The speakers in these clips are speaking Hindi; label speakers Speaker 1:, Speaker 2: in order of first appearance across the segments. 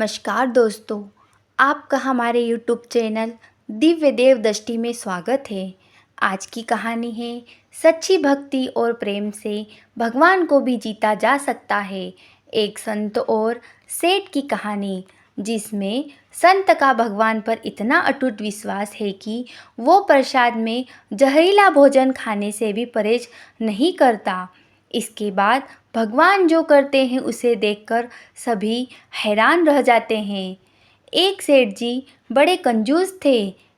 Speaker 1: नमस्कार दोस्तों, आपका हमारे यूट्यूब चैनल दिव्य देव दृष्टि में स्वागत है। आज की कहानी है सच्ची भक्ति और प्रेम से भगवान को भी जीता जा सकता है। एक संत और सेठ की कहानी, जिसमें संत का भगवान पर इतना अटूट विश्वास है कि वो प्रसाद में जहरीला भोजन खाने से भी परहेज नहीं करता। इसके बाद भगवान जो करते हैं उसे देखकर सभी हैरान रह जाते हैं। एक सेठ जी बड़े कंजूस थे।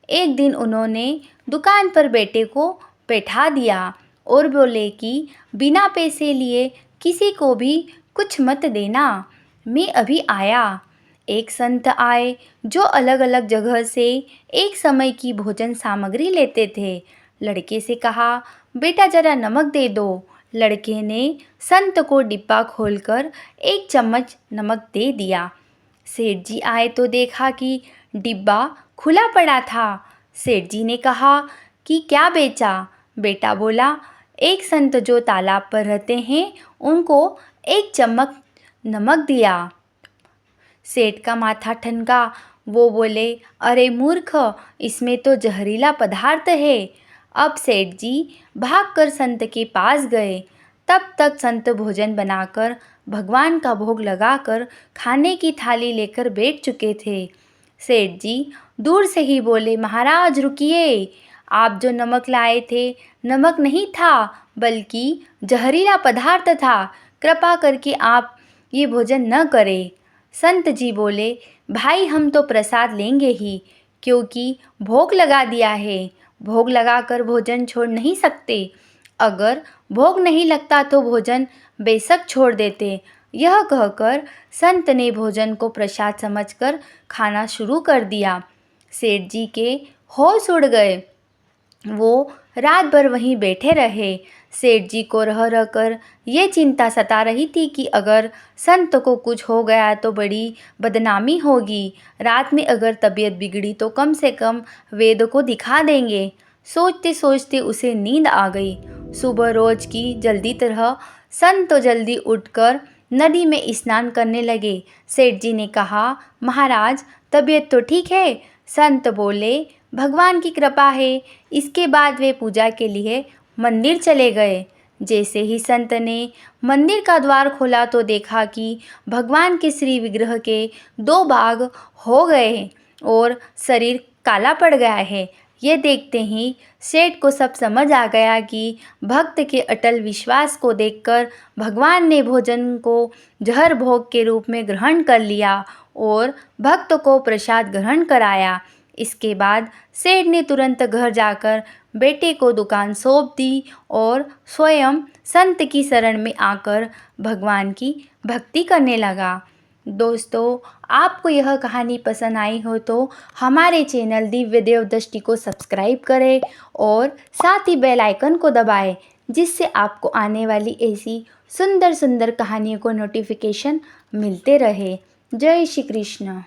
Speaker 1: एक दिन उन्होंने दुकान पर बेटे को बैठा दिया और बोले कि बिना पैसे लिए किसी को भी कुछ मत देना, मैं अभी आया। एक संत आए जो अलग अलग जगह से एक समय की भोजन सामग्री लेते थे। लड़के से कहा, बेटा जरा नमक दे दो। लड़के ने संत को डिब्बा खोलकर एक चम्मच नमक दे दिया। सेठ जी आए तो देखा कि डिब्बा खुला पड़ा था। सेठ जी ने कहा कि क्या बेचा? बेटा बोला, एक संत जो तालाब पर रहते हैं उनको एक चम्मच नमक दिया। सेठ का माथा ठनका। वो बोले, अरे मूर्ख, इसमें तो जहरीला पदार्थ है। अब सेठ जी भागकर संत के पास गए। तब तक संत भोजन बनाकर भगवान का भोग लगाकर खाने की थाली लेकर बैठ चुके थे। सेठ जी दूर से ही बोले, महाराज रुकिए, आप जो नमक लाए थे नमक नहीं था बल्कि जहरीला पदार्थ था। कृपा करके आप ये भोजन न करें। संत जी बोले, भाई हम तो प्रसाद लेंगे ही, क्योंकि भोग लगा दिया है। भोग लगाकर भोजन छोड़ नहीं सकते। अगर भोग नहीं लगता तो भोजन बेशक छोड़ देते। यह कहकर संत ने भोजन को प्रसाद समझकर खाना शुरू कर दिया। सेठ जी के होश उड़ गए। वो रात भर वहीं बैठे रहे। सेठ जी को रह रहकर ये चिंता सता रही थी कि अगर संत को कुछ हो गया तो बड़ी बदनामी होगी। रात में अगर तबीयत बिगड़ी तो कम से कम वेद को दिखा देंगे। सोचते सोचते उसे नींद आ गई। सुबह रोज की जल्दी तरह संत तो जल्दी उठकर नदी में स्नान करने लगे। सेठ जी ने कहा, महाराज तबीयत तो ठीक है? संत बोले, भगवान की कृपा है। इसके बाद वे पूजा के लिए मंदिर चले गए। जैसे ही संत ने मंदिर का द्वार खोला तो देखा कि भगवान के श्री विग्रह के 2 भाग हो गए हैं और शरीर काला पड़ गया है। ये देखते ही सेठ को सब समझ आ गया कि भक्त के अटल विश्वास को देखकर भगवान ने भोजन को जहर भोग के रूप में ग्रहण कर लिया और भक्त को प्रसाद ग्रहण कराया। इसके बाद सेठ ने तुरंत घर जाकर बेटे को दुकान सौंप दी और स्वयं संत की शरण में आकर भगवान की भक्ति करने लगा। दोस्तों, आपको यह कहानी पसंद आई हो तो हमारे चैनल दिव्य देव दृष्टि को सब्सक्राइब करें और साथ ही बेल आइकन को दबाएं, जिससे आपको आने वाली ऐसी सुंदर सुंदर कहानियों को नोटिफिकेशन मिलते रहे। जय श्री कृष्ण।